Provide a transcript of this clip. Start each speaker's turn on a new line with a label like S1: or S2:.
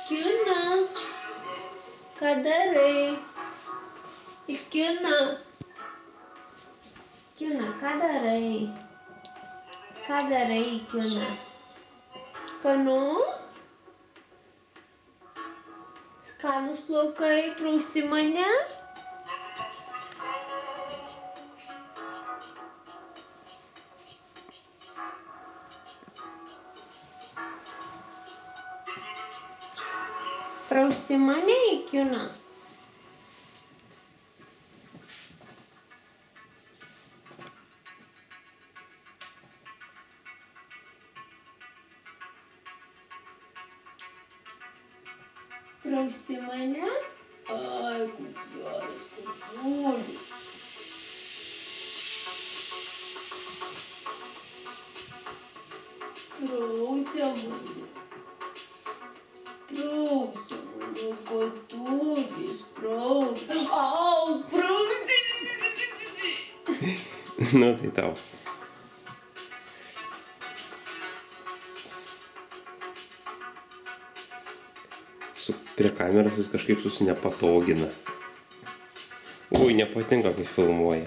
S1: Kiuna, ką darai? Kiuna. Kiuna, ką darai? Ką darai, Kiuna? Skanu? Skanus plaukai, prausi mane? Prausi mane, Kiuna? Prausi mane? Ai, koks geras kotulis. Prausia mane. Prausia mane, kotulis, prausia. Au, prausia.
S2: Nu, tai tau. Prie kameros jis kažkaip susinepatogina. Ui, nepatinka, kai filmuoja.